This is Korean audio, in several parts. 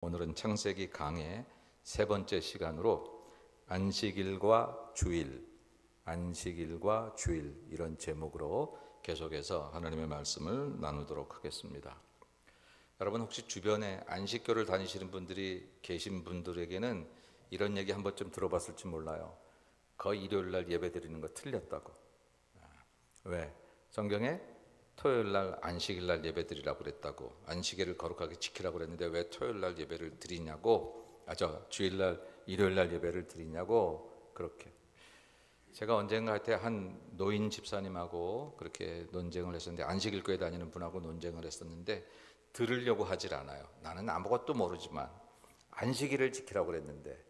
오늘은 창세기 강의 세 번째 시간으로 안식일과 주일, 안식일과 주일 이런 제목으로 계속해서 하나님의 말씀을 나누도록 하겠습니다. 여러분 혹시 주변에 안식교를 다니시는 분들이 계신 분들에게는 이런 얘기 한 번쯤 들어봤을지 몰라요. 거의 일요일 날 예배 드리는 거 틀렸다고. 왜? 성경에 토요일 날 안식일 날 예배 드리라고 그랬다고, 안식일을 거룩하게 지키라고 그랬는데 왜 토요일 날 예배를 드리냐고, 주일 날 일요일 날 예배를 드리냐고. 그렇게 제가 언젠가 할 때 한 노인 집사님하고 그렇게 논쟁을 했었는데, 안식일 교회 다니는 분하고 논쟁을 했었는데 들으려고 하질 않아요. 나는 아무것도 모르지만 안식일을 지키라고 그랬는데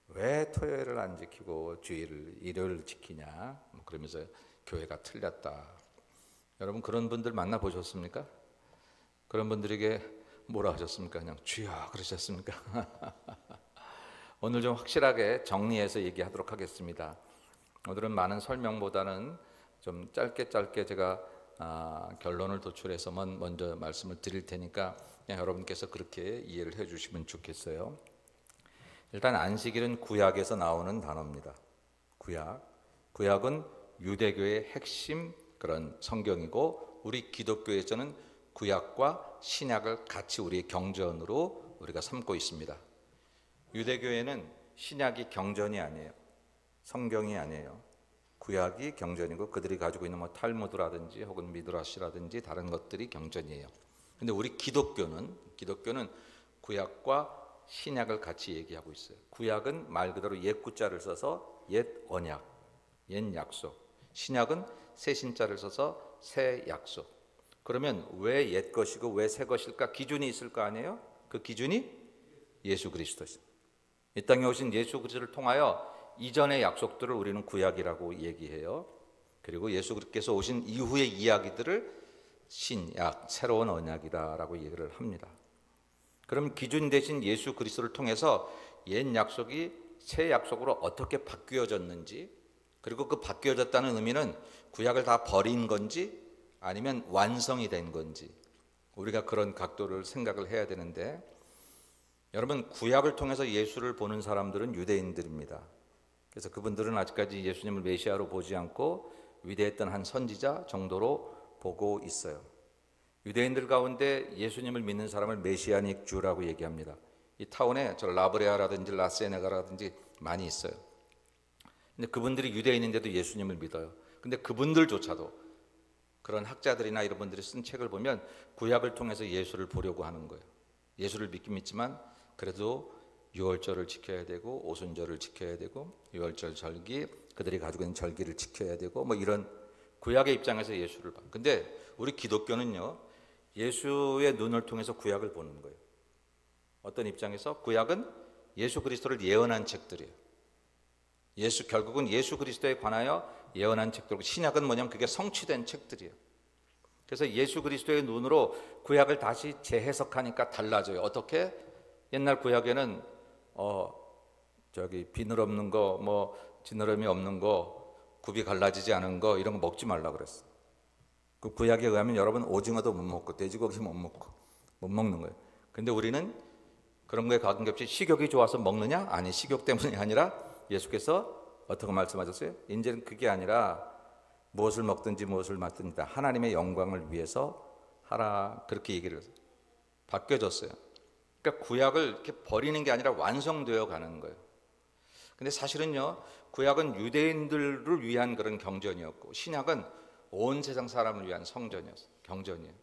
왜 토요일을 안 지키고 주일을 일요일을 지키냐, 그러면서 교회가 틀렸다. 여러분 그런 분들 만나보셨습니까? 그런 분들에게 뭐라 하셨습니까? 그냥 주여 그러셨습니까? 오늘 좀 확실하게 정리해서 얘기하도록 하겠습니다. 오늘은 많은 설명보다는 좀 짧게 제가 결론을 도출해서 먼저 말씀을 드릴 테니까 그냥 여러분께서 그렇게 이해를 해 주시면 좋겠어요. 일단 안식일은 구약에서 나오는 단어입니다. 구약은 유대교의 핵심 그런 성경이고, 우리 기독교에서는 구약과 신약을 같이 우리의 경전으로 우리가 삼고 있습니다. 유대교에는 신약이 경전이 아니에요. 성경이 아니에요. 구약이 경전이고 그들이 가지고 있는 탈무드라든지 혹은 미드라시라든지 다른 것들이 경전이에요. 근데 우리 기독교는 구약과 신약을 같이 얘기하고 있어요. 구약은 말 그대로 옛 구자를 써서 옛 언약, 옛 약속. 신약은 새 신자를 써서 새 약속. 그러면 왜 옛 것이고 왜 새 것일까? 기준이 있을 거 아니에요? 그 기준이 예수 그리스도입니다. 이 땅에 오신 예수 그리스도를 통하여 이전의 약속들을 우리는 구약이라고 얘기해요. 그리고 예수께서 오신 이후의 이야기들을 신약, 새로운 언약이다라고 얘기를 합니다. 그럼 기준 대신 예수 그리스도를 통해서 옛 약속이 새 약속으로 어떻게 바뀌어졌는지, 그리고 그 바뀌어졌다는 의미는 구약을 다 버린 건지 아니면 완성이 된 건지, 우리가 그런 각도를 생각을 해야 되는데, 여러분 구약을 통해서 예수를 보는 사람들은 유대인들입니다. 그래서 그분들은 아직까지 예수님을 메시아로 보지 않고 위대했던 한 선지자 정도로 보고 있어요. 유대인들 가운데 예수님을 믿는 사람을 메시아닉 주라고 얘기합니다. 이 타운에 라브레아라든지 라세네가라든지 많이 있어요. 근데 그분들이 유대인인데도 예수님을 믿어요. 근데 그분들조차도, 그런 학자들이나 이런 분들이 쓴 책을 보면 구약을 통해서 예수를 보려고 하는 거예요. 예수를 믿긴 믿지만 그래도 유월절을 지켜야 되고 오순절을 지켜야 되고 유월절 절기, 그들이 가지고 있는 절기를 지켜야 되고 이런 구약의 입장에서 예수를 봐. 근데 우리 기독교는요, 예수의 눈을 통해서 구약을 보는 거예요. 어떤 입장에서? 구약은 예수 그리스도를 예언한 책들이에요. 결국은 예수 그리스도에 관하여 예언한 책들이고, 신약은 뭐냐면 그게 성취된 책들이에요. 그래서 예수 그리스도의 눈으로 구약을 다시 재해석하니까 달라져요. 어떻게? 옛날 구약에는 비늘 없는 거, 지느러미 없는 거, 굽이 갈라지지 않은 거, 이런 거 먹지 말라 그랬어. 그 구약에 의하면 여러분 오징어도 못 먹고 돼지고기 못 먹는 거예요. 근데 우리는 그런 거에 관계없이 식욕이 좋아서 먹느냐? 아니, 식욕 때문이 아니라 예수께서 어떻게 말씀하셨어요? 이제는 그게 아니라 무엇을 먹든지 무엇을 맡든지 다 하나님의 영광을 위해서 하라, 그렇게 얘기를 했어요. 바뀌어졌어요. 그러니까 구약을 이렇게 버리는 게 아니라 완성되어 가는 거예요. 근데 사실은요, 구약은 유대인들을 위한 그런 경전이었고, 신약은 온 세상 사람을 위한 경전이에요.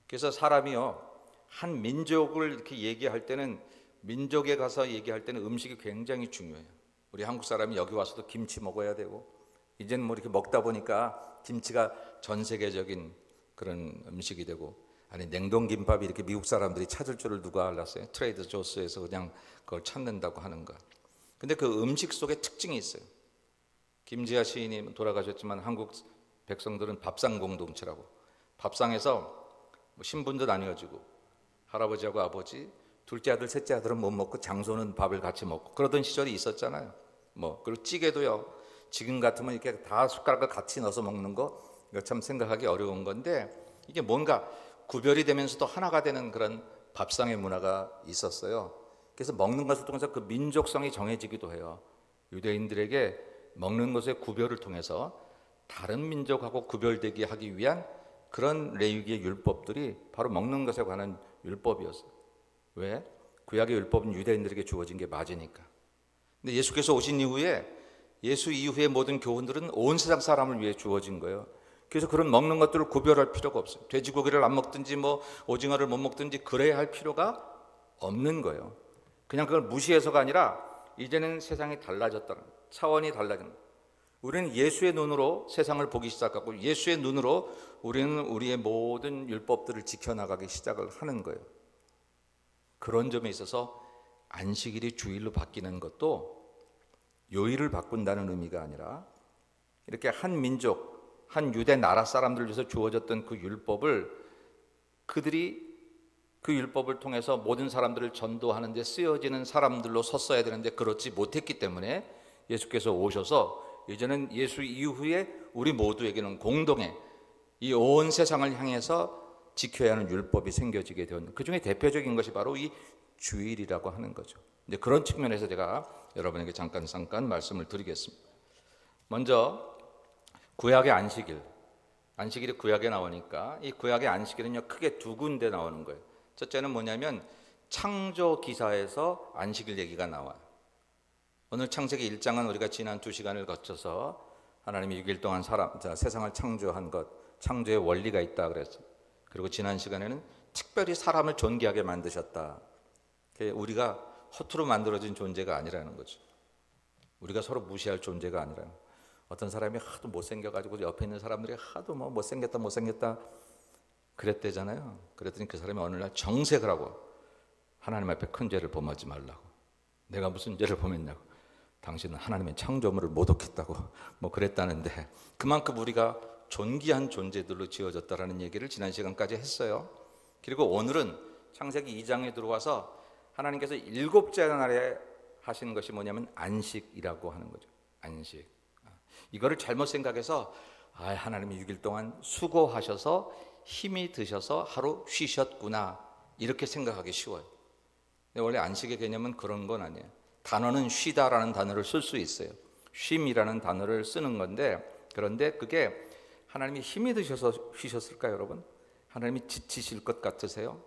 그래서 사람이요, 한 민족을 이렇게 얘기할 때는, 민족에 가서 얘기할 때는 음식이 굉장히 중요해요. 우리 한국 사람이 여기 와서도 김치 먹어야 되고, 이제는 이렇게 먹다 보니까 김치가 전 세계적인 그런 음식이 되고, 아니 냉동김밥이 이렇게 미국 사람들이 찾을 줄을 누가 알았어요? 트레이더 조스에서 그냥 그걸 찾는다고 하는 거. 근데 그 음식 속에 특징이 있어요. 김지아 시인이 돌아가셨지만 한국 백성들은 밥상 공동체라고, 밥상에서 신분도 나뉘어지고 할아버지하고 아버지, 둘째 아들, 셋째 아들은 못 먹고 장손은 밥을 같이 먹고 그러던 시절이 있었잖아요. 그리고 찌개도요, 지금 같으면 이렇게 다 숟가락을 같이 넣어서 먹는 거, 이거 참 생각하기 어려운 건데, 이게 뭔가 구별이 되면서도 하나가 되는 그런 밥상의 문화가 있었어요. 그래서 먹는 것을 통해서 그 민족성이 정해지기도 해요. 유대인들에게 먹는 것의 구별을 통해서 다른 민족하고 구별되게 하기 위한 그런 레위기의 율법들이 바로 먹는 것에 관한 율법이었어요. 왜? 구약의 율법은 유대인들에게 주어진 게 맞으니까. 근데 예수께서 오신 이후에 예수 이후의 모든 교훈들은 온 세상 사람을 위해 주어진 거예요. 그래서 그런 먹는 것들을 구별할 필요가 없어요. 돼지고기를 안 먹든지 뭐 오징어를 못 먹든지 그래야 할 필요가 없는 거예요. 그냥 그걸 무시해서가 아니라 이제는 세상이 달라졌다는 거예요. 차원이 달라진 거예요. 우리는 예수의 눈으로 세상을 보기 시작하고 예수의 눈으로 우리는 우리의 모든 율법들을 지켜나가기 시작을 하는 거예요. 그런 점에 있어서 안식일이 주일로 바뀌는 것도 요일을 바꾼다는 의미가 아니라 이렇게 한 민족, 한 유대 나라 사람들을 위해서 주어졌던 그 율법을 그들이 그 율법을 통해서 모든 사람들을 전도하는 데 쓰여지는 사람들로 섰어야 되는데 그렇지 못했기 때문에 예수께서 오셔서 이제는 예수 이후에 우리 모두에게는 공동의 이 온 세상을 향해서 지켜야 하는 율법이 생겨지게 된 그 중에 대표적인 것이 바로 이 주일이라고 하는 거죠. 근데 그런 측면에서 제가 여러분에게 잠깐 말씀을 드리겠습니다. 먼저 구약의 안식일, 안식일이 구약에 나오니까 이 구약의 안식일은요 크게 두 군데 나오는 거예요. 첫째는 뭐냐면 창조 기사에서 안식일 얘기가 나와요. 오늘 창세기 1장은 우리가 지난 2시간을 거쳐서 하나님이 6일 동안 세상을 창조한 것, 창조의 원리가 있다 그랬어요. 그리고 지난 시간에는 특별히 사람을 존귀하게 만드셨다. 우리가 허투루 만들어진 존재가 아니라는 거죠. 우리가 서로 무시할 존재가 아니라는 거예요. 어떤 사람이 하도 못생겨가지고 옆에 있는 사람들이 하도 뭐 못생겼다 그랬대잖아요. 그랬더니 그 사람이 어느 날 정색을 하고 하나님 앞에 큰 죄를 범하지 말라고. 내가 무슨 죄를 범했냐고. 당신은 하나님의 창조물을 모독했다고 뭐 그랬다는데 그만큼 우리가 존귀한 존재들로 지어졌다라는 얘기를 지난 시간까지 했어요. 그리고 오늘은 창세기 2장에 들어와서 하나님께서 7째 날에 하신 것이 뭐냐면 안식이라고 하는 거죠. 안식. 이거를 잘못 생각해서 하나님이 6일 동안 수고하셔서 힘이 드셔서 하루 쉬셨구나 이렇게 생각하기 쉬워요. 근데 원래 안식의 개념은 그런 건 아니에요. 단어는 쉬다라는 단어를 쓸 수 있어요. 쉼이라는 단어를 쓰는 건데 그런데 그게 하나님이 힘이 드셔서 쉬셨을까요, 여러분? 하나님이 지치실 것 같으세요?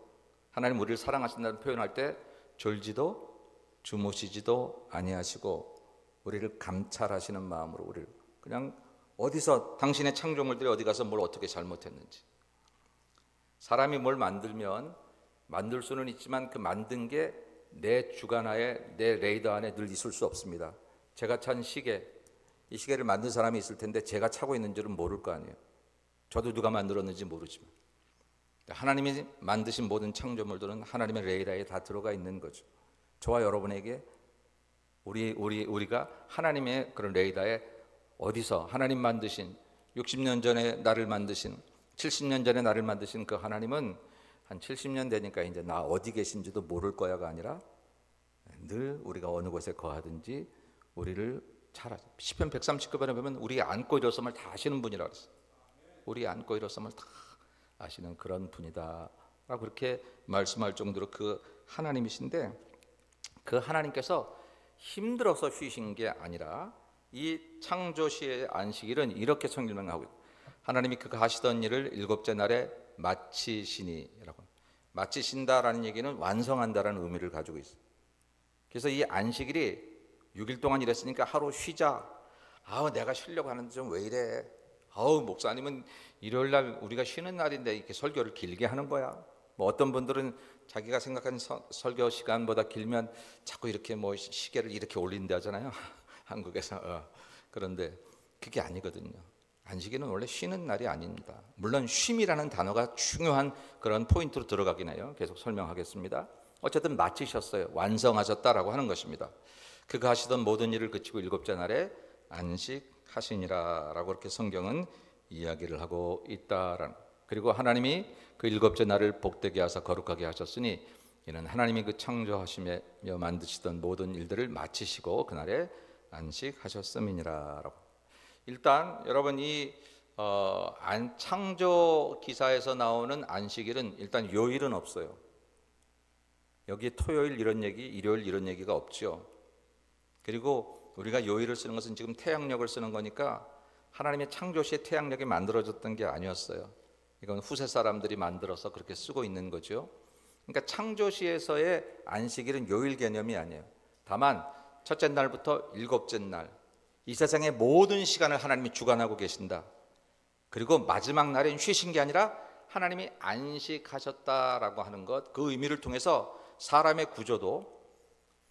하나님 우리를 사랑하신다는 표현할 때 졸지도 주무시지도 아니하시고 우리를 감찰하시는 마음으로 우리를 그냥 어디서 당신의 창조물들이 어디 가서 뭘 어떻게 잘못했는지 사람이 뭘 만들면 만들 수는 있지만 그 만든 게 내 주관하에 내 레이더 안에 늘 있을 수 없습니다. 제가 찬 시계 이 시계를 만든 사람이 있을 텐데 제가 차고 있는 줄은 모를 거 아니에요. 저도 누가 만들었는지 모르지만 하나님이 만드신 모든 창조물들은 하나님의 레이더에 다 들어가 있는 거죠. 저와 여러분에게 우리가 하나님의 그런 레이더에 어디서 하나님 만드신 60년 전에 나를 만드신 70년 전에 나를 만드신 그 하나님은 한 70년 되니까 이제 나 어디 계신지도 모를 거야가 아니라 늘 우리가 어느 곳에 거하든지 우리를 잘 아세요. 시편 139편에 보면 우리 안고 일어섬을 다 아시는 분이라고 그랬어요. 우리 안고 일어섬을 다 아시는 그런 분이다 라고 그렇게 말씀할 정도로 그 하나님이신데 그 하나님께서 힘들어서 쉬신 게 아니라 이 창조시의 안식일은 이렇게 설명하고 있어요. 하나님이 그 하시던 일을 7째 날에 마치시니라고. 마치신다라는 얘기는 완성한다라는 의미를 가지고 있어요. 그래서 이 안식일이 6일 동안 일했으니까 하루 쉬자. 내가 쉬려고 하는데 좀 왜 이래? 목사님은 일요일 날 우리가 쉬는 날인데 이렇게 설교를 길게 하는 거야. 뭐 어떤 분들은 자기가 생각하는 설교 시간보다 길면 자꾸 이렇게 뭐 시계를 이렇게 올린다 하잖아요. 한국에서. 그런데 그게 아니거든요. 안식일은 원래 쉬는 날이 아닙니다. 물론 쉼이라는 단어가 중요한 그런 포인트로 들어가긴 해요. 계속 설명하겠습니다. 어쨌든 마치셨어요. 완성하셨다라고 하는 것입니다. 그가 하시던 모든 일을 그치고 7째 날에 안식하시니라라고 그렇게 성경은 이야기를 하고 있다라는. 그리고 하나님이 그 7째 날을 복되게 하사 거룩하게 하셨으니 이는 하나님이 그 창조하시며 만드시던 모든 일들을 마치시고 그날에 안식하셨음이니라라고. 일단 여러분 이 창조 기사에서 나오는 안식일은 일단 요일은 없어요. 여기 토요일 이런 얘기, 일요일 이런 얘기가 없죠. 그리고 우리가 요일을 쓰는 것은 지금 태양력을 쓰는 거니까 하나님의 창조 시에 태양력이 만들어졌던 게 아니었어요. 이건 후세 사람들이 만들어서 그렇게 쓰고 있는 거죠. 그러니까 창조 시에서의 안식일은 요일 개념이 아니에요. 다만 첫째 날부터 일곱째 날, 이 세상의 모든 시간을 하나님이 주관하고 계신다. 그리고 마지막 날엔 쉬신 게 아니라 하나님이 안식하셨다라고 하는 것, 그 의미를 통해서 사람의 구조도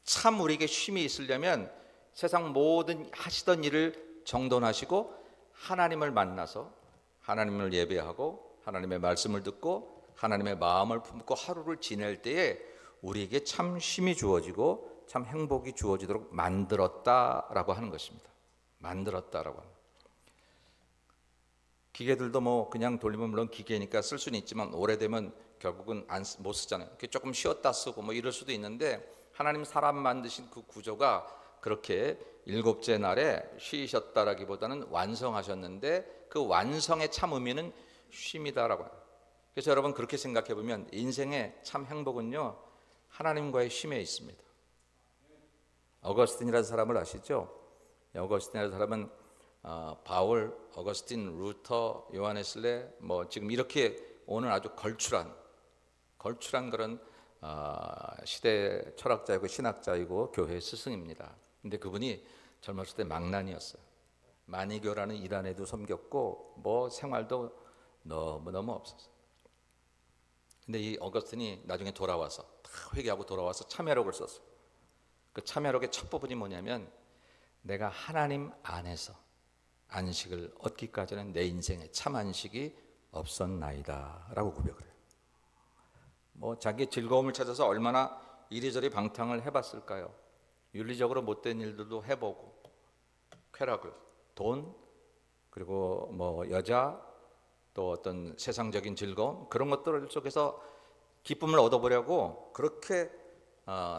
참 우리에게 쉼이 있으려면 세상 모든 하시던 일을 정돈하시고 하나님을 만나서 하나님을 예배하고 하나님의 말씀을 듣고 하나님의 마음을 품고 하루를 지낼 때에 우리에게 참 쉼이 주어지고 참 행복이 주어지도록 만들었다라고 하는 것입니다. 만들었다라고 하는. 기계들도 뭐 그냥 돌리면 물론 기계니까 쓸 수는 있지만 오래되면 결국은 못 쓰잖아요. 조금 쉬었다 쓰고 뭐 이럴 수도 있는데 하나님 사람 만드신 그 구조가 그렇게 일곱째 날에 쉬셨다라기보다는 완성하셨는데 그 완성의 참 의미는 쉼이다라고 해요. 그래서 여러분 그렇게 생각해 보면 인생의 참 행복은요 하나님과의 쉼에 있습니다. 어거스틴이라는 사람을 아시죠? 어거스틴이라는 사람은 바울, 어거스틴, 루터, 요하네슬레 뭐 지금 이렇게 오는 아주 걸출한 그런 시대 철학자이고 신학자이고 교회 스승입니다. 근데 그분이 젊었을 때 망난이었어요. 만이교라는 이단에도 섬겼고 뭐 생활도 너무너무 없었어요. 근데 이 어거스틴이 나중에 돌아와서 다 회개하고 돌아와서 참회록을 썼어요. 그 참회록의 첫 부분이 뭐냐면 내가 하나님 안에서 안식을 얻기까지는 내 인생에 참 안식이 없었나이다 라고 고백을 해요. 뭐 자기의 즐거움을 찾아서 얼마나 이리저리 방탕을 해봤을까요? 윤리적으로 못된 일들도 해보고 쾌락을, 돈, 그리고 뭐 여자, 또 어떤 세상적인 즐거움 그런 것들 속에서 기쁨을 얻어보려고 그렇게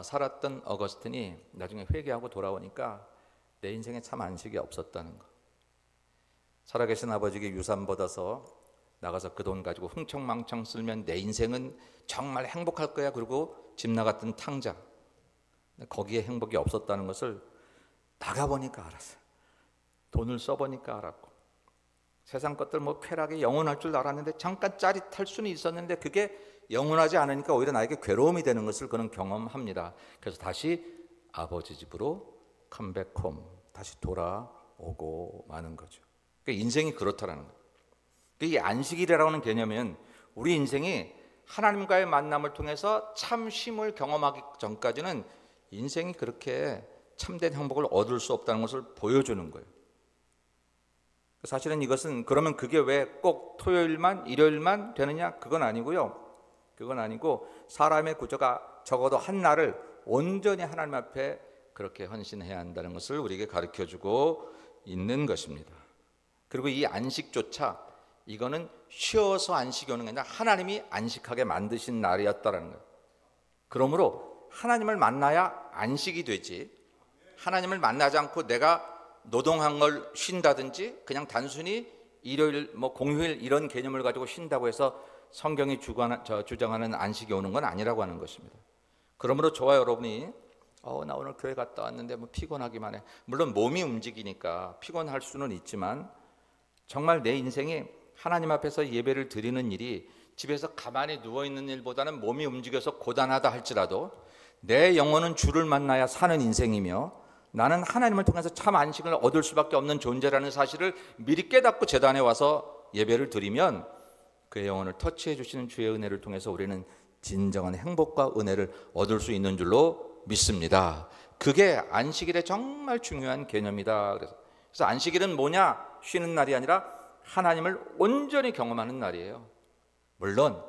살았던 어거스틴이 나중에 회개하고 돌아오니까 내 인생에 참 안식이 없었다는 거. 살아계신 아버지에게 유산 받아서 나가서 그 돈 가지고 흥청망청 쓸면 내 인생은 정말 행복할 거야. 그리고 집 나갔던 탕자. 거기에 행복이 없었다는 것을 나가보니까 알았어요. 돈을 써보니까 알았고 세상 것들 뭐 쾌락이 영원할 줄 알았는데 잠깐 짜릿할 수는 있었는데 그게 영원하지 않으니까 오히려 나에게 괴로움이 되는 것을 그는 경험합니다. 그래서 다시 아버지 집으로 컴백홈, 다시 돌아오고 마는 거죠. 그러니까 인생이 그렇다라는 거예요. 이 안식일이라고 하는 개념은 우리 인생이 하나님과의 만남을 통해서 참 쉼을 경험하기 전까지는 인생이 그렇게 참된 행복을 얻을 수 없다는 것을 보여주는 거예요. 사실은 이것은 그러면 그게 왜 꼭 토요일만 일요일만 되느냐? 그건 아니고요. 그건 아니고 사람의 구조가 적어도 한 날을 온전히 하나님 앞에 그렇게 헌신해야 한다는 것을 우리에게 가르쳐주고 있는 것입니다. 그리고 이 안식조차 이거는 쉬어서 안식이 오는 게 아니라 하나님이 안식하게 만드신 날이었다는 거예요. 그러므로 하나님을 만나야 안식이 되지 하나님을 만나지 않고 내가 노동한 걸 쉰다든지 그냥 단순히 일요일 뭐 공휴일 이런 개념을 가지고 쉰다고 해서 성경이 주장하는 안식이 오는 건 아니라고 하는 것입니다. 그러므로 저와 여러분이 나 오늘 교회 갔다 왔는데 뭐 피곤하기만 해. 물론 몸이 움직이니까 피곤할 수는 있지만 정말 내 인생이 하나님 앞에서 예배를 드리는 일이 집에서 가만히 누워있는 일보다는 몸이 움직여서 고단하다 할지라도 내 영혼은 주를 만나야 사는 인생이며 나는 하나님을 통해서 참 안식을 얻을 수밖에 없는 존재라는 사실을 미리 깨닫고 제단에 와서 예배를 드리면 그의 영혼을 터치해 주시는 주의 은혜를 통해서 우리는 진정한 행복과 은혜를 얻을 수 있는 줄로 믿습니다. 그게 안식일의 정말 중요한 개념이다. 그래서 안식일은 뭐냐? 쉬는 날이 아니라 하나님을 온전히 경험하는 날이에요. 물론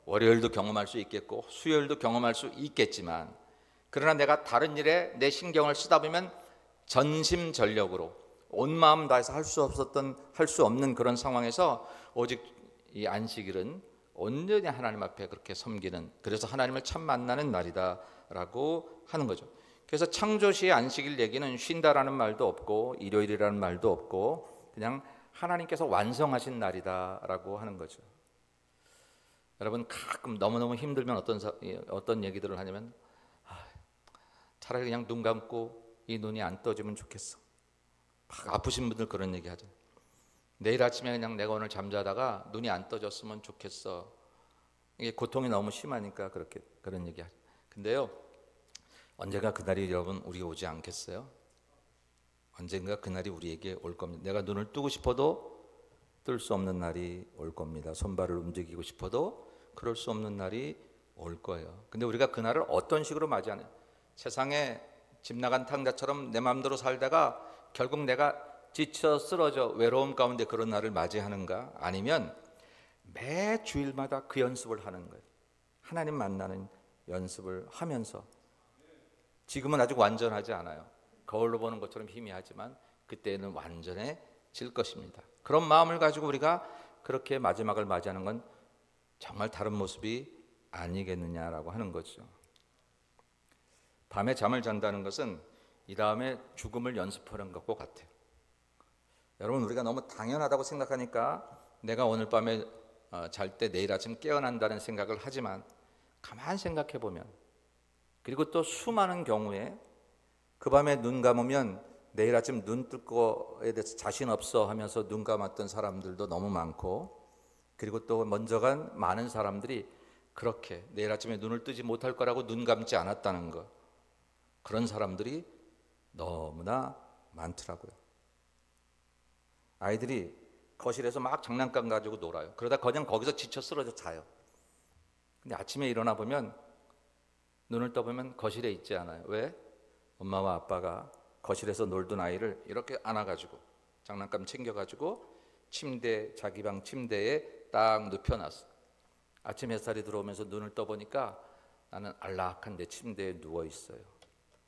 월요일도 경험할 수 있겠고 수요일도 경험할 수 있겠지만 그러나 내가 다른 일에 내 신경을 쓰다 보면 전심전력으로 온 마음 다해서 할 수 없는 그런 상황에서 오직 이 안식일은 온전히 하나님 앞에 그렇게 섬기는, 그래서 하나님을 참 만나는 날이다라고 하는 거죠. 그래서 창조시의 안식일 얘기는 쉰다라는 말도 없고 일요일이라는 말도 없고 그냥 하나님께서 완성하신 날이다라고 하는 거죠. 여러분 가끔 너무너무 힘들면 어떤 얘기들을 하냐면 차라리 그냥 눈 감고 이 눈이 안 떠지면 좋겠어. 막 아프신 분들 그런 얘기 하죠. 내일 아침에 그냥 내가 오늘 잠자다가 눈이 안 떠졌으면 좋겠어. 이게 고통이 너무 심하니까 그런 얘기 하죠. 근데요, 언젠가 그날이 여러분 우리 오지 않겠어요? 언젠가 그날이 우리에게 올 겁니다. 내가 눈을 뜨고 싶어도 뜰 수 없는 날이 올 겁니다. 손발을 움직이고 싶어도 그럴 수 없는 날이 올 거예요. 근데 우리가 그날을 어떤 식으로 맞이하냐? 세상에 집 나간 탕자처럼 내 마음대로 살다가 결국 내가 지쳐 쓰러져 외로움 가운데 그런 날을 맞이하는가? 아니면 매 주일마다 그 연습을 하는 거예요. 하나님 만나는 연습을 하면서. 지금은 아직 완전하지 않아요. 거울로 보는 것처럼 희미하지만 그때는 완전해질 것입니다. 그런 마음을 가지고 우리가 그렇게 마지막을 맞이하는 건 정말 다른 모습이 아니겠느냐라고 하는 거죠. 밤에 잠을 잔다는 것은 이 다음에 죽음을 연습하는 것과 같아요. 여러분, 우리가 너무 당연하다고 생각하니까 내가 오늘 밤에 잘 때 내일 아침 깨어난다는 생각을 하지만 가만 생각해 보면, 그리고 또 수많은 경우에 그 밤에 눈 감으면 내일 아침 눈 뜰 거에 대해서 자신 없어 하면서 눈 감았던 사람들도 너무 많고, 그리고 또 먼저 간 많은 사람들이 그렇게 내일 아침에 눈을 뜨지 못할 거라고 눈 감지 않았다는 것, 그런 사람들이 너무나 많더라고요. 아이들이 거실에서 막 장난감 가지고 놀아요. 그러다 그냥 거기서 지쳐 쓰러져 자요. 근데 아침에 일어나 보면, 눈을 떠보면 거실에 있지 않아요. 왜? 엄마와 아빠가 거실에서 놀던 아이를 이렇게 안아가지고 장난감 챙겨가지고 자기 방 침대에 딱 눕혀놨어. 아침 햇살이 들어오면서 눈을 떠보니까 나는 안락한 내 침대에 누워있어요.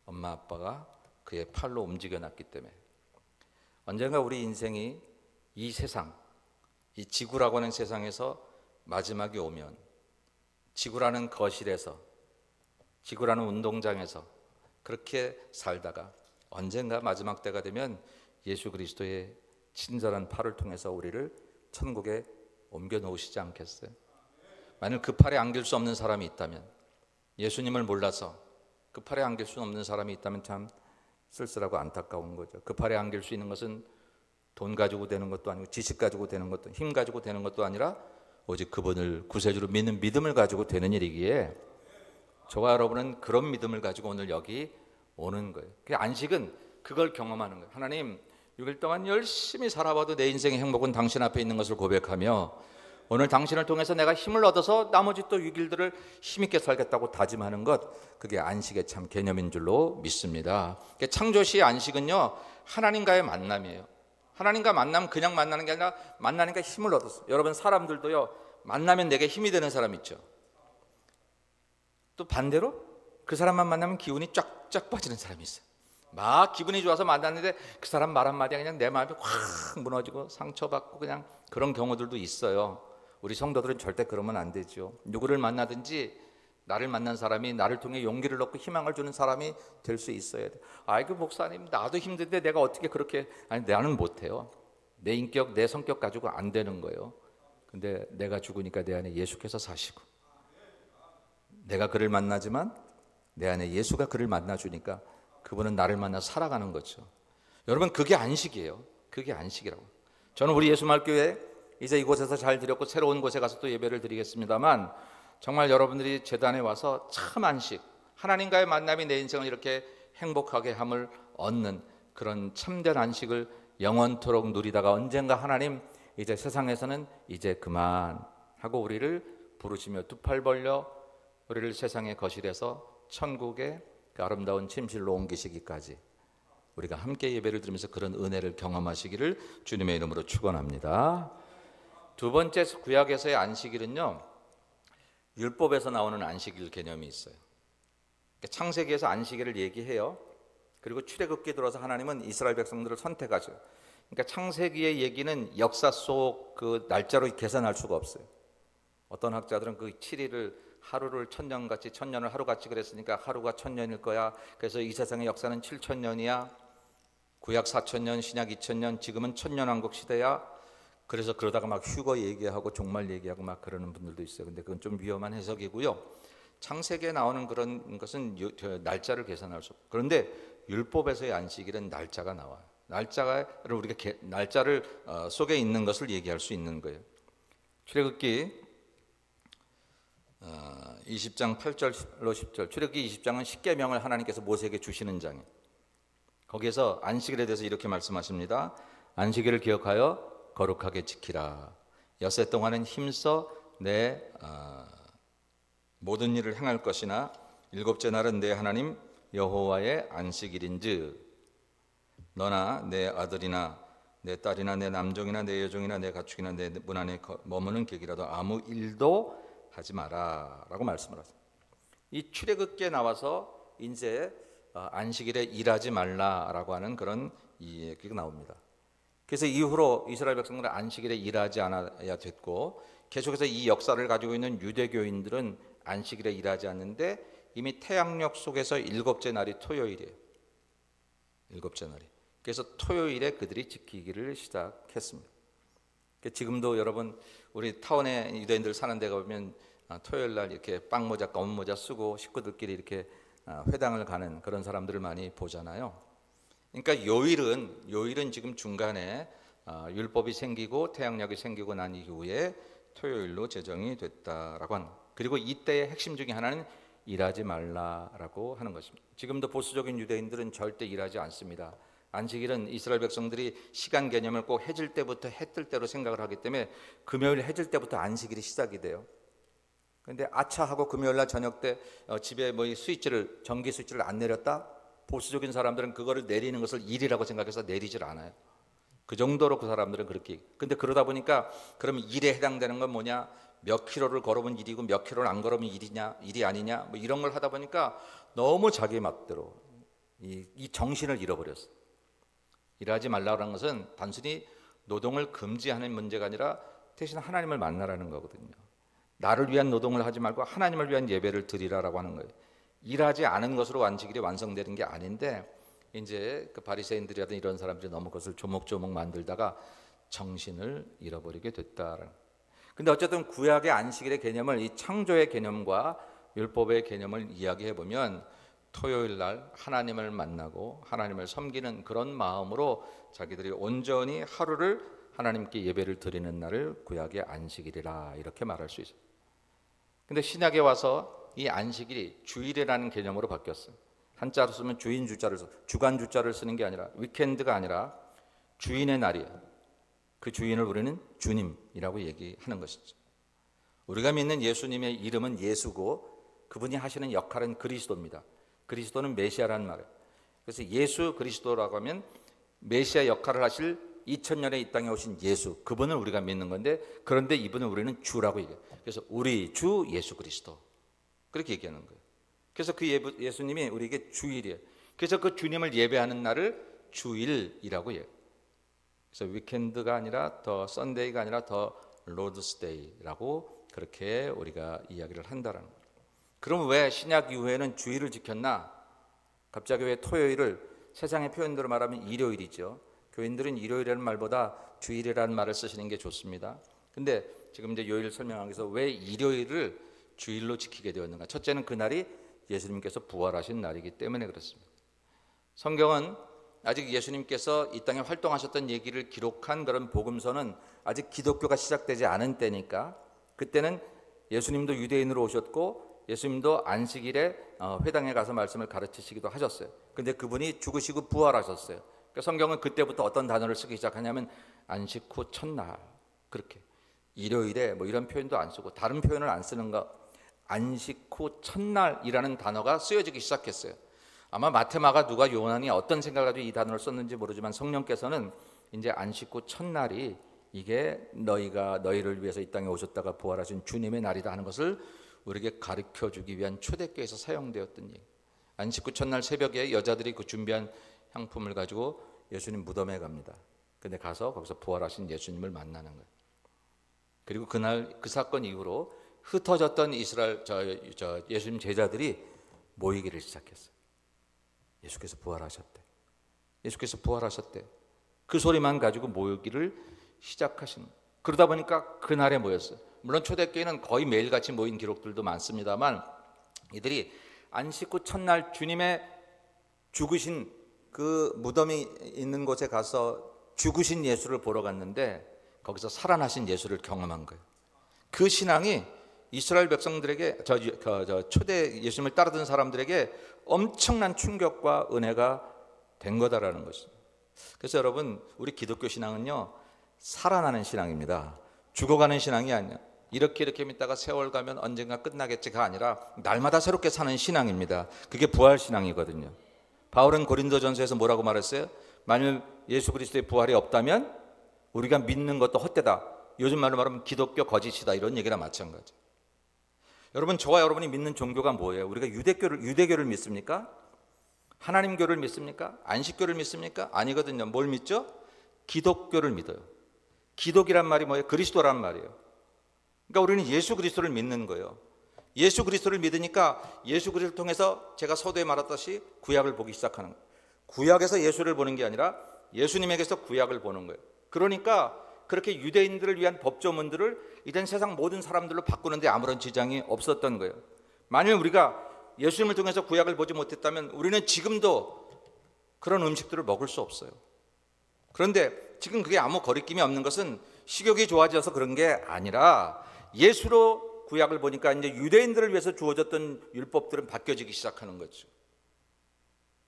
엄마 아빠가 그의 팔로 움직여놨기 때문에. 언젠가 우리 인생이 이 세상, 이 지구라고 하는 세상에서 마지막이 오면, 지구라는 거실에서, 지구라는 운동장에서 그렇게 살다가 언젠가 마지막 때가 되면 예수 그리스도의 친절한 팔을 통해서 우리를 천국에 옮겨 놓으시지 않겠어요? 만약 그 팔에 안길 수 없는 사람이 있다면, 예수님을 몰라서 그 팔에 안길 수 없는 사람이 있다면 참 쓸쓸하고 안타까운 거죠. 그 팔에 안길 수 있는 것은 돈 가지고 되는 것도 아니고 지식 가지고 되는 것도, 힘 가지고 되는 것도 아니라 오직 그분을 구세주로 믿는 믿음을 가지고 되는 일이기에, 저와 여러분은 그런 믿음을 가지고 오늘 여기 오는 거예요. 안식은 그걸 경험하는 거예요. 하나님, 6일 동안 열심히 살아봐도 내 인생의 행복은 당신 앞에 있는 것을 고백하며, 오늘 당신을 통해서 내가 힘을 얻어서 나머지 또 6일들을 힘있게 살겠다고 다짐하는 것, 그게 안식의 참 개념인 줄로 믿습니다. 창조시의 안식은요, 하나님과의 만남이에요. 하나님과 만나면 그냥 만나는 게 아니라 만나니까 힘을 얻었어요. 여러분, 사람들도요, 만나면 내게 힘이 되는 사람 있죠. 또 반대로 그 사람만 만나면 기운이 쫙쫙 빠지는 사람이 있어요. 막 기분이 좋아서 만났는데 그 사람 말 한마디가 그냥 내 마음이 확 무너지고 상처받고 그냥 그런 경우들도 있어요. 우리 성도들은 절대 그러면 안 되죠. 누구를 만나든지 나를 만난 사람이 나를 통해 용기를 얻고 희망을 주는 사람이 될 수 있어야 돼. 아이고 목사님, 나도 힘든데 내가 어떻게 그렇게, 아니 나는 못해요. 내 인격, 내 성격 가지고 안 되는 거예요. 근데 내가 죽으니까 내 안에 예수께서 사시고, 내가 그를 만나지만 내 안에 예수가 그를 만나주니까 그분은 나를 만나 살아가는 거죠. 여러분, 그게 안식이에요. 그게 안식이라고. 저는 우리 예수말교회 이제 이곳에서 잘 드렸고 새로운 곳에 가서 또 예배를 드리겠습니다만, 정말 여러분들이 제단에 와서 참 안식, 하나님과의 만남이 내 인생을 이렇게 행복하게 함을 얻는 그런 참된 안식을 영원토록 누리다가 언젠가 하나님 이제 세상에서는 이제 그만 하고 우리를 부르시며 두 팔 벌려 우리를 세상의 거실에서 천국의 그 아름다운 침실로 옮기시기까지 우리가 함께 예배를 드리면서 그런 은혜를 경험하시기를 주님의 이름으로 축원합니다. 두 번째 구약에서의 안식일은요, 율법에서 나오는 안식일 개념이 있어요. 창세기에서 안식일을 얘기해요. 그리고 출애굽기에 들어서 하나님은 이스라엘 백성들을 선택하죠. 그러니까 창세기의 얘기는 역사 속 그 날짜로 계산할 수가 없어요. 어떤 학자들은 그 7일을 하루를 천년같이, 천년을 하루같이 그랬으니까 하루가 1000년일 거야. 그래서 이 세상의 역사는 7000년이야. 구약 4000년, 신약 2000년, 지금은 천년왕국 시대야. 그래서 그러다가 막 휴거 얘기하고 종말 얘기하고 막 그러는 분들도 있어요. 근데 그건 좀 위험한 해석이고요. 창세기에 나오는 그런 것은 날짜를 계산할 수 없고, 그런데 율법에서의 안식일은 날짜가 나와요. 날짜를 우리가 날짜를 속에 있는 것을 얘기할 수 있는 거예요. 출애굽기 20장 8절로 10절. 출애굽기 20장은 십계명을 하나님께서 모세에게 주시는 장이에요. 거기에서 안식일에 대해서 이렇게 말씀하십니다. 안식일을 기억하여 거룩하게 지키라. 엿새 동안은 힘써 내 모든 일을 행할 것이나 일곱째 날은 내 하나님 여호와의 안식일인즉 너나 내 아들이나 내 딸이나 내 남종이나 내 여종이나 내 가축이나 내 문 안에 머무는 객이라도 아무 일도 하지 마라 라고 말씀을 하세요. 이 출애굽기에 나와서 이제 안식일에 일하지 말라라고 하는 그런 얘기가 나옵니다. 그래서 이후로 이스라엘 백성들은 안식일에 일하지 않아야 됐고, 계속해서 이 역사를 가지고 있는 유대교인들은 안식일에 일하지 않는데 이미 태양력 속에서 일곱째 날이 토요일이에요. 일곱째 날이. 그래서 토요일에 그들이 지키기를 시작했습니다. 지금도 여러분 우리 타운에 유대인들 사는 데 가보면 토요일 날 이렇게 빵 모자, 검은 모자 쓰고 식구들끼리 이렇게 회당을 가는 그런 사람들을 많이 보잖아요. 그러니까 요일은 지금 중간에 율법이 생기고 태양력이 생기고 난 이후에 토요일로 제정이 됐다라고 하는. 그리고 이때의 핵심 중에 하나는 일하지 말라라고 하는 것입니다. 지금도 보수적인 유대인들은 절대 일하지 않습니다. 안식일은 이스라엘 백성들이 시간 개념을 꼭 해질 때부터 해 뜰 때로 생각을 하기 때문에 금요일 해질 때부터 안식일이 시작이 돼요. 그런데 아차하고 금요일 날 저녁 때 집에 뭐 전기 스위치를 안 내렸다? 보수적인 사람들은 그거를 내리는 것을 일이라고 생각해서 내리질 않아요. 그 정도로 그 사람들은 그렇게. 근데 그러다 보니까 그럼 일에 해당되는 건 뭐냐? 몇 킬로를 걸어본 일이고 몇 킬로를 안 걸으면 일이 아니냐? 뭐 이런 걸 하다 보니까 너무 자기 맛대로 이 정신을 잃어버렸어요. 일하지 말라는 것은 단순히 노동을 금지하는 문제가 아니라 대신 하나님을 만나라는 거거든요. 나를 위한 노동을 하지 말고 하나님을 위한 예배를 드리라라고 하는 거예요. 일하지 않은 것으로 안식일이 완성되는 게 아닌데, 이제 그 바리새인들이라든 이런 사람들이 너무 그것을 조목조목 만들다가 정신을 잃어버리게 됐다라는. 근데 어쨌든 구약의 안식일의 개념을 이 창조의 개념과 율법의 개념을 이야기해 보면 토요일 날 하나님을 만나고 하나님을 섬기는 그런 마음으로 자기들이 온전히 하루를 하나님께 예배를 드리는 날을 구약의 안식일이라 이렇게 말할 수 있어요. 근데 신약에 와서 이 안식일이 주일이라는 개념으로 바뀌었어요. 한자로 쓰면 주인 주자를 주간 주자를 쓰는 게 아니라 위켄드가 아니라 주인의 날이에요. 그 주인을 우리는 주님이라고 얘기하는 것이죠. 우리가 믿는 예수님의 이름은 예수고 그분이 하시는 역할은 그리스도입니다. 그리스도는 메시아라는 말이에요. 그래서 예수 그리스도라고 하면 메시아 역할을 하실 2000년에 이 땅에 오신 예수, 그분을 우리가 믿는 건데, 그런데 이분은 우리는 주라고 얘기해요. 그래서 우리 주 예수 그리스도 그렇게 얘기하는 거예요. 그래서 그 예수님이 우리에게 주일이에요. 그래서 그 주님을 예배하는 날을 주일이라고 해요. 그래서 위켄드가 아니라 더 썬데이가 아니라 더 로드스데이라고 그렇게 우리가 이야기를 한다는 거예요. 그럼 왜 신약 이후에는 주일을 지켰나? 갑자기 왜 토요일을, 세상의 표현대로 말하면 일요일이죠. 교인들은 일요일이라는 말보다 주일이라는 말을 쓰시는 게 좋습니다. 근데 지금 이제 요일 설명하기 위해서 왜 일요일을 주일로 지키게 되었는가? 첫째는 그날이 예수님께서 부활하신 날이기 때문에 그렇습니다. 성경은 아직 예수님께서 이 땅에 활동하셨던 얘기를 기록한 그런 복음서는 아직 기독교가 시작되지 않은 때니까, 그때는 예수님도 유대인으로 오셨고 예수님도 안식일에 회당에 가서 말씀을 가르치시기도 하셨어요. 근데 그분이 죽으시고 부활하셨어요. 그러니까 성경은 그때부터 어떤 단어를 쓰기 시작하냐면 안식 후 첫날, 그렇게 일요일에 뭐 이런 표현도 안 쓰고 다른 표현을 안 쓰는 거, 안식 후 첫날이라는 단어가 쓰여지기 시작했어요. 아마 마테마가 누가 요한이 어떤 생각을 가지고 이 단어를 썼는지 모르지만 성령께서는 이제 안식 후 첫날이 이게 너희를 위해서 이 땅에 오셨다가 부활하신 주님의 날이다 하는 것을 우리에게 가르쳐주기 위한 초대교회에서 사용되었던 얘기. 안식 후 첫날 새벽에 여자들이 그 준비한 향품을 가지고 예수님 무덤에 갑니다. 근데 가서 거기서 부활하신 예수님을 만나는 거예요. 그리고 그날 그 사건 이후로 흩어졌던 이스라엘 예수님 제자들이 모이기를 시작했어요. 예수께서 부활하셨대. 예수께서 부활하셨대. 그 소리만 가지고 모이기를 시작하신 거예요. 그러다 보니까 그날에 모였어요. 물론 초대교회는 거의 매일같이 모인 기록들도 많습니다만 이들이 안식 후 첫날 주님의 죽으신 그 무덤이 있는 곳에 가서 죽으신 예수를 보러 갔는데 거기서 살아나신 예수를 경험한 거예요. 그 신앙이 이스라엘 백성들에게 초대 예수님을 따르던 사람들에게 엄청난 충격과 은혜가 된 거다라는 것입니다. 그래서 여러분, 우리 기독교 신앙은요, 살아나는 신앙입니다. 죽어가는 신앙이 아니야. 이렇게 믿다가 세월 가면 언젠가 끝나겠지가 아니라 날마다 새롭게 사는 신앙입니다. 그게 부활 신앙이거든요. 바울은 고린도전서에서 뭐라고 말했어요? 만일 예수 그리스도의 부활이 없다면 우리가 믿는 것도 헛되다. 요즘 말로 말하면 기독교 거짓이다. 이런 얘기랑 마찬가지. 여러분, 저와 여러분이 믿는 종교가 뭐예요? 우리가 유대교를 믿습니까? 하나님교를 믿습니까? 안식교를 믿습니까? 아니거든요. 뭘 믿죠? 기독교를 믿어요. 기독이란 말이 뭐예요? 그리스도란 말이에요. 그러니까 우리는 예수 그리스도를 믿는 거예요. 예수 그리스도를 믿으니까 예수 그리스도를 통해서 제가 서두에 말했듯이 구약을 보기 시작하는 거예요. 구약에서 예수를 보는 게 아니라 예수님에게서 구약을 보는 거예요. 그러니까 그렇게 유대인들을 위한 법조문들을 이젠 세상 모든 사람들로 바꾸는데 아무런 지장이 없었던 거예요. 만일 우리가 예수님을 통해서 구약을 보지 못했다면 우리는 지금도 그런 음식들을 먹을 수 없어요. 그런데 지금 그게 아무 거리낌이 없는 것은 식욕이 좋아져서 그런 게 아니라 예수로 구약을 보니까 이제 유대인들을 위해서 주어졌던 율법들은 바뀌어지기 시작하는 거죠.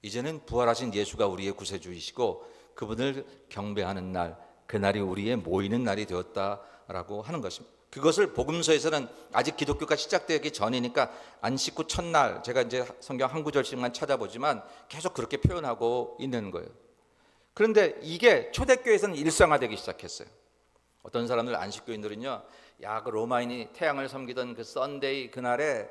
이제는 부활하신 예수가 우리의 구세주이시고 그분을 경배하는 날, 그날이 우리의 모이는 날이 되었다라고 하는 것입니다. 그것을 복음서에서는 아직 기독교가 시작되기 전이니까 안식 후 첫날, 제가 이제 성경 한 구절씩만 찾아보지만 계속 그렇게 표현하고 있는 거예요. 그런데 이게 초대교회에서는 일상화되기 시작했어요. 어떤 사람들, 안식교인들은요, 야, 그 로마인이 태양을 섬기던 그 썬데이 그날에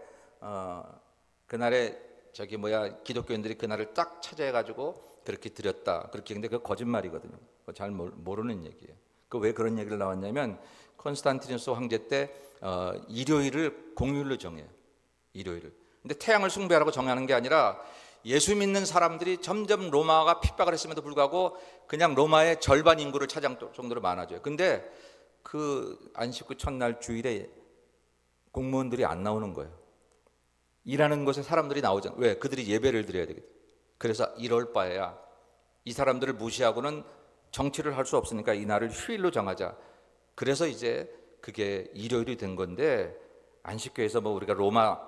기독교인들이 그날을 딱 찾아가지고 그렇게 드렸다. 그렇게. 근데 그 거짓말이거든요. 잘 모르는 얘기예요. 그 왜 그런 얘기를 나왔냐면 콘스탄티누스 황제 때 일요일을 공휴일로 정해요. 일요일을. 근데 태양을 숭배하라고 정하는 게 아니라 예수 믿는 사람들이 점점 로마가 핍박을 했음에도 불구하고 그냥 로마의 절반 인구를 차지할 정도로 많아져요. 근데 그 안식 후 첫날 주일에 공무원들이 안 나오는 거예요. 일하는 곳에 사람들이 나오잖아요. 왜? 그들이 예배를 드려야 되거든. 그래서 이럴 바에야 이 사람들을 무시하고는 정치를 할 수 없으니까 이 날을 휴일로 정하자. 그래서 이제 그게 일요일이 된 건데, 안식교에서 뭐 우리가 로마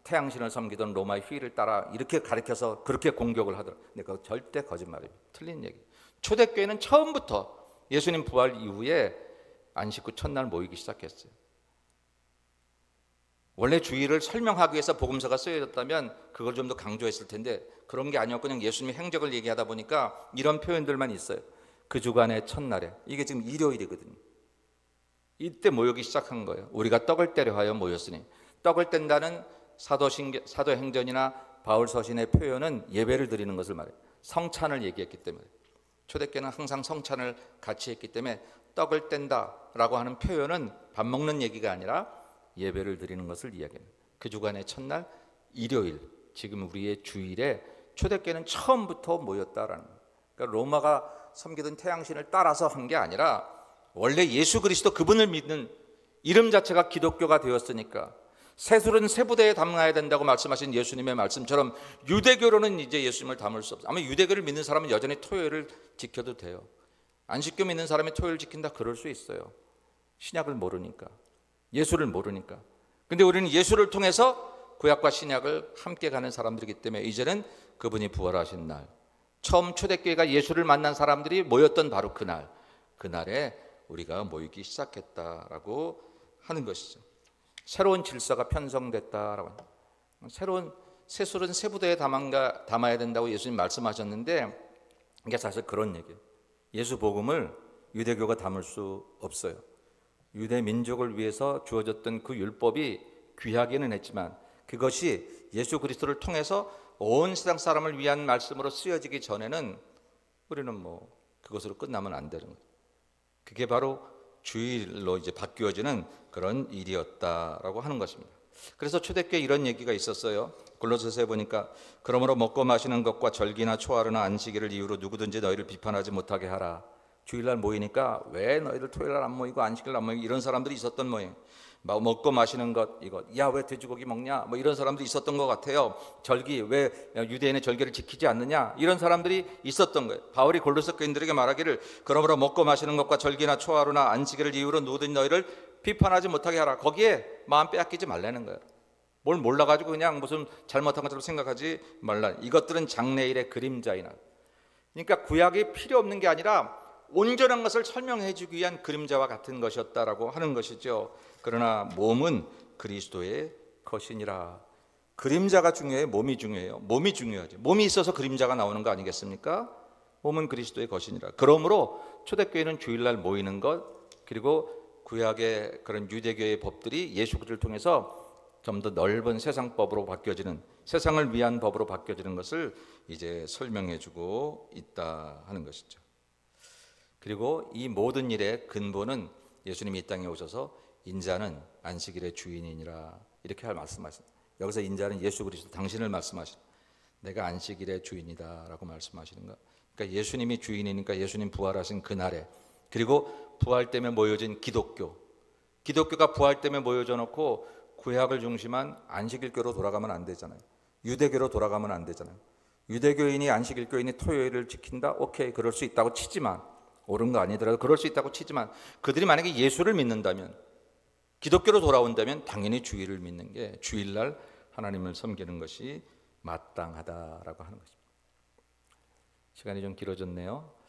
태양신을 섬기던 로마의 휴일을 따라 이렇게 가르쳐서 그렇게 공격을 하더라고요. 근데 그거 절대 거짓말이에요. 틀린 얘기. 초대교회는 처음부터 예수님 부활 이후에 안식 후 첫날 모이기 시작했어요. 원래 주일을 설명하기 위해서 복음서가 쓰여졌다면 그걸 좀 더 강조했을 텐데 그런 게 아니었고 그냥 예수님의 행적을 얘기하다 보니까 이런 표현들만 있어요. 그 주간의 첫날에. 이게 지금 일요일이거든요. 이때 모이기 시작한 거예요. 우리가 떡을 떼려 하여 모였으니. 떡을 뗀다는 사도행전이나 바울서신의 표현은 예배를 드리는 것을 말해요. 성찬을 얘기했기 때문에. 초대교회는 항상 성찬을 같이 했기 때문에 떡을 뗀다라고 하는 표현은 밥 먹는 얘기가 아니라 예배를 드리는 것을 이야기합니다. 그 주간의 첫날 일요일, 지금 우리의 주일에 초대교회는 처음부터 모였다라는 거예요. 그러니까 로마가 섬기던 태양신을 따라서 한 게 아니라 원래 예수 그리스도 그분을 믿는 이름 자체가 기독교가 되었으니까 세술은 세 부대에 담아야 된다고 말씀하신 예수님의 말씀처럼 유대교로는 이제 예수님을 담을 수 없어요. 아마 유대교를 믿는 사람은 여전히 토요일을 지켜도 돼요. 안식교 믿는 사람이 토요일 지킨다 그럴 수 있어요. 신약을 모르니까, 예수를 모르니까. 근데 우리는 예수를 통해서 구약과 신약을 함께 가는 사람들이기 때문에 이제는 그분이 부활하신 날, 처음 초대교회가 예수를 만난 사람들이 모였던 바로 그날에 우리가 모이기 시작했다라고 하는 것이죠. 새로운 질서가 편성됐다라고 합니다. 새로운 세술은 세 부대에 담아야 된다고 예수님 말씀하셨는데 이게 사실 그런 얘기예요. 예수 복음을 유대교가 담을 수 없어요. 유대 민족을 위해서 주어졌던 그 율법이 귀하기는 했지만 그것이 예수 그리스도를 통해서 온 세상 사람을 위한 말씀으로 쓰여지기 전에는 우리는 뭐 그것으로 끝나면 안 되는 거예요. 그게 바로 주일로 이제 바뀌어지는 그런 일이었다라고 하는 것입니다. 그래서 초대교회 이런 얘기가 있었어요. 골로새서에 보니까 그러므로 먹고 마시는 것과 절기나 초하루나 안식일을 이유로 누구든지 너희를 비판하지 못하게 하라. 주일날 모이니까 왜 너희들 토요일날 안 모이고 안식일 안 모이고 이런 사람들이 있었던 모양. 막 먹고 마시는 것 이거 야 왜 돼지고기 먹냐 뭐 이런 사람들이 있었던 것 같아요. 절기 왜 유대인의 절기를 지키지 않느냐 이런 사람들이 있었던 거예요. 바울이 골로새 교인들에게 말하기를 그러므로 먹고 마시는 것과 절기나 초하루나 안식일을 이유로 누구든 너희를 비판하지 못하게 하라. 거기에 마음 빼앗기지 말라는 거예요. 뭘 몰라가지고 그냥 무슨 잘못한 것처럼 생각하지 말라. 이것들은 장래일의 그림자이나. 그러니까 구약이 필요 없는 게 아니라 온전한 것을 설명해 주기 위한 그림자와 같은 것이었다라고 하는 것이죠. 그러나 몸은 그리스도의 것이니라. 그림자가 중요해요? 몸이 중요해요? 몸이 중요하죠. 몸이 있어서 그림자가 나오는 거 아니겠습니까? 몸은 그리스도의 것이니라. 그러므로 초대교회는 주일날 모이는 것 그리고 구약의 그런 유대교의 법들이 예수 그리스도를 통해서 좀 더 넓은 세상법으로 바뀌어지는 세상을 위한 법으로 바뀌어지는 것을 이제 설명해 주고 있다 하는 것이죠. 그리고 이 모든 일의 근본은 예수님이 이 땅에 오셔서 인자는 안식일의 주인이니라 이렇게 말씀하십니다. 여기서 인자는 예수 그리스도 당신을 말씀하시는 내가 안식일의 주인이다라고 말씀하시는 거. 그러니까 예수님이 주인이니까 예수님 부활하신 그날에 그리고 부활 때문에 모여진 기독교가 부활 때문에 모여져 놓고 구약을 중심한 안식일교로 돌아가면 안 되잖아요. 유대교로 돌아가면 안 되잖아요. 유대교인이 안식일교인이 토요일을 지킨다? 오케이 그럴 수 있다고 치지만 옳은 거 아니더라도 그럴 수 있다고 치지만 그들이 만약에 예수를 믿는다면 기독교로 돌아온다면 당연히 주일을 믿는 게 주일날 하나님을 섬기는 것이 마땅하다라고 하는 것입니다. 시간이 좀 길어졌네요.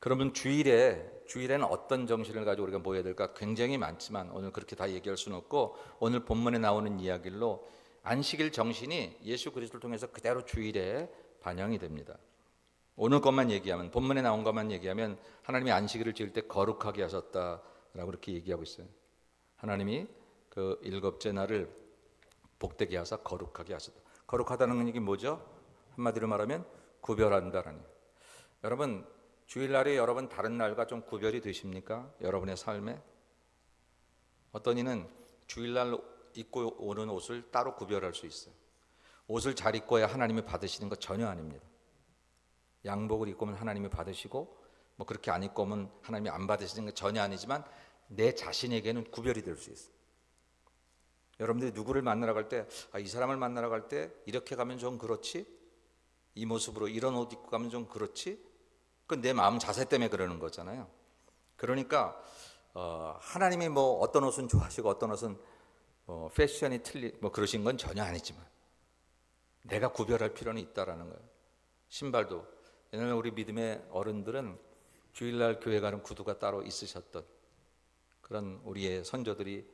그러면 주일에는 어떤 정신을 가지고 우리가 모여야 될까? 굉장히 많지만 오늘 그렇게 다 얘기할 수는 없고 오늘 본문에 나오는 이야기로 안식일 정신이 예수 그리스도를 통해서 그대로 주일에 반영이 됩니다. 오늘 것만 얘기하면 본문에 나온 것만 얘기하면 하나님이 안식일을 지을 때 거룩하게 하셨다라고 그렇게 얘기하고 있어요. 하나님이 그 일곱째 날을 복되게 하사 거룩하게 하셨다. 거룩하다는 얘기 뭐죠? 한마디로 말하면 구별한다라는 거예요. 여러분 주일날이 여러분 다른 날과 좀 구별이 되십니까? 여러분의 삶에? 어떤 이는 주일날 입고 오는 옷을 따로 구별할 수 있어요. 옷을 잘 입고야 하나님이 받으시는 거 전혀 아닙니다. 양복을 입고 오면 하나님이 받으시고 뭐 그렇게 안 입고 오면 하나님이 안 받으시는 거 전혀 아니지만 내 자신에게는 구별이 될 수 있어요. 여러분들이 누구를 만나러 갈 때 이 사람을 만나러 갈 때 이렇게 가면 좀 그렇지? 이 모습으로 이런 옷 입고 가면 좀 그렇지? 그건 내 마음 자세 때문에 그러는 거잖아요. 그러니까 하나님이 뭐 어떤 옷은 좋아하시고 어떤 옷은 패션이 뭐 그러신 건 전혀 아니지만 내가 구별할 필요는 있다라는 거예요. 신발도 옛날에 우리 믿음의 어른들은 주일날 교회 가는 구두가 따로 있으셨던 그런 우리의 선조들이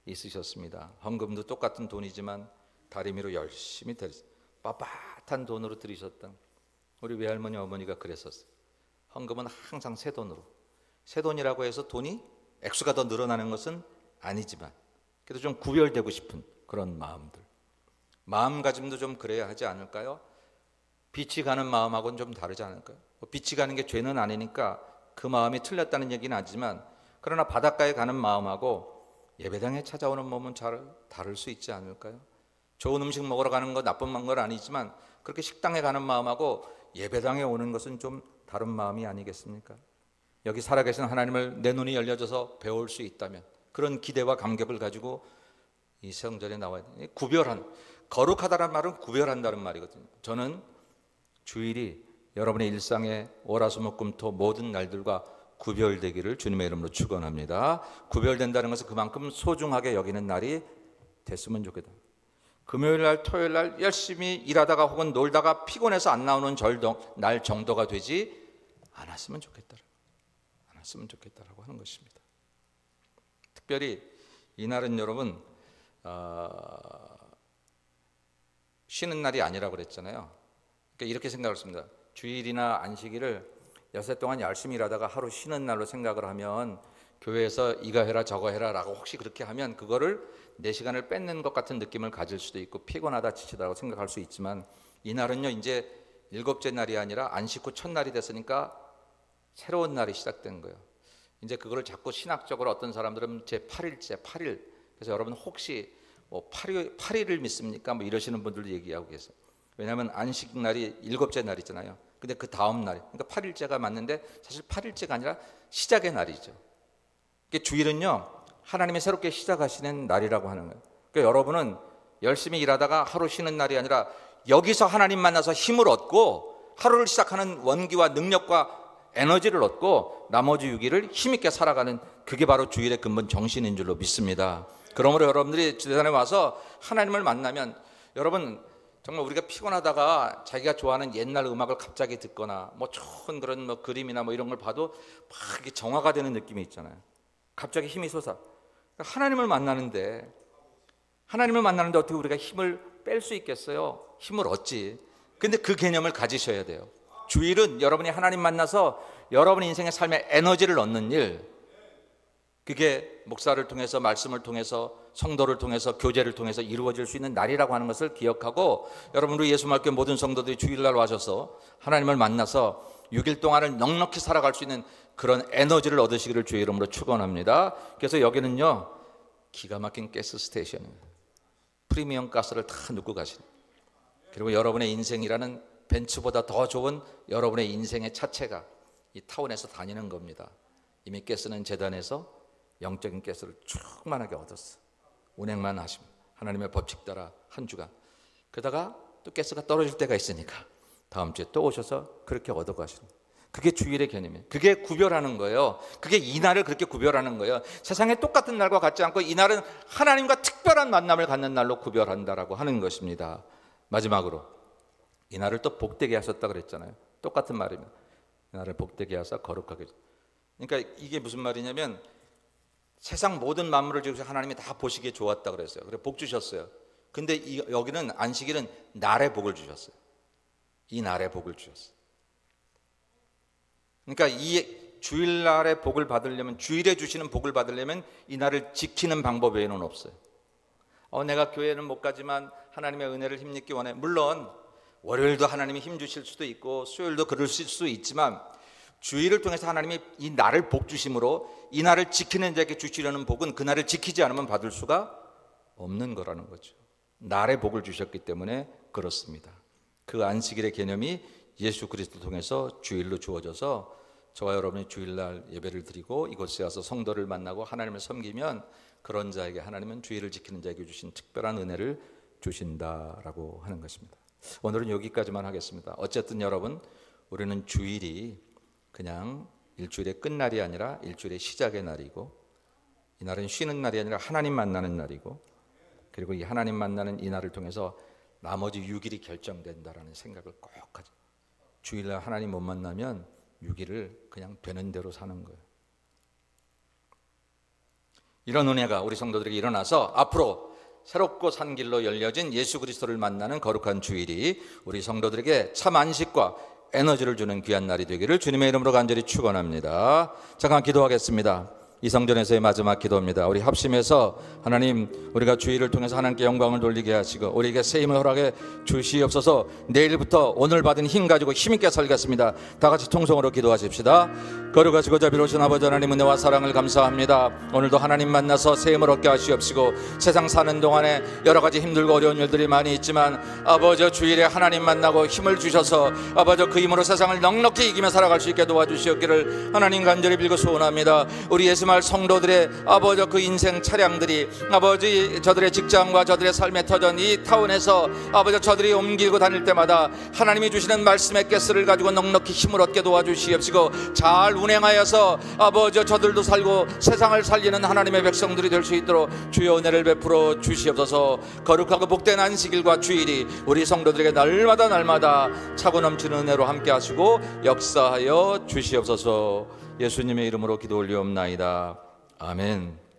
있으셨습니다. 헌금도 똑같은 돈이지만 다리미로 열심히 빳빳한 돈으로 들이셨던 우리 외할머니 어머니가 그랬었어요. 헌금은 항상 새 돈으로. 새 돈이라고 해서 돈이 액수가 더 늘어나는 것은 아니지만 그래도 좀 구별되고 싶은 그런 마음들. 마음가짐도 좀 그래야 하지 않을까요? 빛이 가는 마음하고는 좀 다르지 않을까요? 빛이 가는 게 죄는 아니니까 그 마음이 틀렸다는 얘기는 아니지만 그러나 바닷가에 가는 마음하고 예배당에 찾아오는 마음은 잘 다를 수 있지 않을까요? 좋은 음식 먹으러 가는 거 나쁜 건 아니지만 그렇게 식당에 가는 마음하고 예배당에 오는 것은 좀 다른 마음이 아니겠습니까? 여기 살아계신 하나님을 내 눈이 열려져서 배울 수 있다면 그런 기대와 감격을 가지고 이 성전에 나와야 돼요. 거룩하다는 말은 구별한다는 말이거든요. 저는 주일이 여러분의 일상의 월화수목금토 모든 날들과 구별되기를 주님의 이름으로 축원합니다. 구별된다는 것은 그만큼 소중하게 여기는 날이 됐으면 좋겠다. 금요일날 토요일날 열심히 일하다가 혹은 놀다가 피곤해서 안 나오는 날 정도가 되지 않았으면 좋겠다라고 하는 것입니다. 특별히 이날은 여러분 쉬는 날이 아니라고 그랬잖아요. 그러니까 이렇게 생각을 했습니다. 주일이나 안식일을 여세 동안 열심히 일하다가 하루 쉬는 날로 생각을 하면 교회에서 이거 해라 저거 해라 라고 혹시 그렇게 하면 그거를 내 시간을 뺏는 것 같은 느낌을 가질 수도 있고 피곤하다 지치다고 생각할 수 있지만 이날은요 이제 일곱째 날이 아니라 안식 후 첫날이 됐으니까 새로운 날이 시작된 거예요. 이제 그거를 자꾸 신학적으로 어떤 사람들은 제8일째 8일 그래서 여러분 혹시 뭐 8일을 믿습니까? 뭐 이러시는 분들도 얘기하고 계세요. 왜냐하면 안식 날이 일곱째 날이잖아요. 근데 그 다음 날 그러니까 8일째가 맞는데 사실 8일째가 아니라 시작의 날이죠. 주일은요, 하나님이 새롭게 시작하시는 날이라고 하는 거예요. 그러니까 여러분은 열심히 일하다가 하루 쉬는 날이 아니라 여기서 하나님 만나서 힘을 얻고 하루를 시작하는 원기와 능력과 에너지를 얻고 나머지 6일을 힘있게 살아가는, 그게 바로 주일의 근본 정신인 줄로 믿습니다. 그러므로 여러분들이 주단에 와서 하나님을 만나면, 여러분 정말 우리가 피곤하다가 자기가 좋아하는 옛날 음악을 갑자기 듣거나 뭐 좋은 그런 뭐 그림이나 뭐 이런 걸 봐도 막 이렇게 정화가 되는 느낌이 있잖아요. 갑자기 힘이 솟아. 하나님을 만나는데 어떻게 우리가 힘을 뺄 수 있겠어요? 힘을 얻지. 근데 그 개념을 가지셔야 돼요. 주일은 여러분이 하나님 만나서 여러분 인생의 삶의 에너지를 얻는 일, 그게 목사를 통해서, 말씀을 통해서, 성도를 통해서, 교제를 통해서 이루어질 수 있는 날이라고 하는 것을 기억하고, 여러분 우리 예수말교 모든 성도들이 주일날 와셔서 하나님을 만나서 6일 동안을 넉넉히 살아갈 수 있는 그런 에너지를 얻으시기를 주의 이름으로 축원합니다. 그래서 여기는요, 기가 막힌 가스 스테이션입니다. 프리미엄 가스를 다 넣고 가시는, 그리고 여러분의 인생이라는 벤츠보다 더 좋은 여러분의 인생의 차체가 이 타운에서 다니는 겁니다. 이미 가스는 재단에서 영적인 가스를 충만하게 얻었어. 운행만 하시면 하나님의 법칙 따라 한 주간, 그러다가 또 가스가 떨어질 때가 있으니까 다음 주에 또 오셔서 그렇게 얻어가시는, 그게 주일의 개념이에요. 그게 구별하는 거예요. 그게 이날을 그렇게 구별하는 거예요. 세상에 똑같은 날과 같지 않고 이날은 하나님과 특별한 만남을 갖는 날로 구별한다라고 하는 것입니다. 마지막으로 이날을 또 복되게 하셨다 그랬잖아요. 똑같은 말입니다. 이날을 복되게 하사 거룩하게. 그러니까 이게 무슨 말이냐면, 세상 모든 만물을 지으셔서 하나님이 다 보시기에 좋았다 그랬어요. 그래서 복 주셨어요. 근데 여기는 안식일은 날의 복을 주셨어요. 이 날의 복을 주셨어요. 그러니까 이 주일날의 복을 받으려면, 주일에 주시는 복을 받으려면 이 날을 지키는 방법 외에는 없어요. 내가 교회는 못 가지만 하나님의 은혜를 힘입기 원해. 물론 월요일도 하나님이 힘 주실 수도 있고 수요일도 그러실 수 있지만, 주일을 통해서 하나님이 이 날을 복 주심으로 이 날을 지키는 자에게 주시려는 복은 그 날을 지키지 않으면 받을 수가 없는 거라는 거죠. 날의 복을 주셨기 때문에 그렇습니다. 그 안식일의 개념이 예수 그리스도 통해서 주일로 주어져서 저와 여러분이 주일날 예배를 드리고 이곳에 와서 성도를 만나고 하나님을 섬기면, 그런 자에게 하나님은 주일을 지키는 자에게 주신 특별한 은혜를 주신다라고 하는 것입니다. 오늘은 여기까지만 하겠습니다. 어쨌든 여러분, 우리는 주일이 그냥 일주일의 끝날이 아니라 일주일의 시작의 날이고, 이 날은 쉬는 날이 아니라 하나님 만나는 날이고, 그리고 이 하나님 만나는 이 날을 통해서 나머지 6일이 결정된다라는 생각을 꼭 하죠. 주일날 하나님 못 만나면 6일을 그냥 되는 대로 사는 거예요. 이런 은혜가 우리 성도들에게 일어나서 앞으로 새롭고 산 길로 열려진 예수 그리스도를 만나는 거룩한 주일이 우리 성도들에게 참 안식과 에너지를 주는 귀한 날이 되기를 주님의 이름으로 간절히 축원합니다. 잠깐 기도하겠습니다. 이 성전에서의 마지막 기도입니다. 우리 합심해서 하나님, 우리가 주일을 통해서 하나님께 영광을 돌리게 하시고 우리에게 새 힘을 허락해 주시옵소서. 내일부터 오늘 받은 힘 가지고 힘있게 살겠습니다. 다 같이 통성으로 기도하십시다. 거룩하시고 자비로우신 아버지 하나님, 은혜와 사랑을 감사합니다. 오늘도 하나님 만나서 새 힘을 얻게 하시옵시고, 세상 사는 동안에 여러 가지 힘들고 어려운 일들이 많이 있지만 아버지 주일에 하나님 만나고 힘을 주셔서 아버지 그 힘으로 세상을 넉넉히 이기며 살아갈 수 있게 도와주시옵기를 하나님 간절히 빌고 소원합니다. 우리 예수말 성도들의 아버지 그 인생 차량들이 아버지 저들의 직장과 저들의 삶의 터전 이 타운에서 아버지 저들이 옮기고 다닐 때마다 하나님이 주시는 말씀의 가스를 가지고 넉넉히 힘을 얻게 도와주시옵시고, 잘 운행하여서 아버지 저들도 살고 세상을 살리는 하나님의 백성들이 될 수 있도록 주여 은혜를 베풀어 주시옵소서. 거룩하고 복된 안식일과 주일이 우리 성도들에게 날마다 차고 넘치는 은혜로 함께 하시고 역사하여 주시옵소서. 예수님의 이름으로 기도 올리옵나이다. 아멘.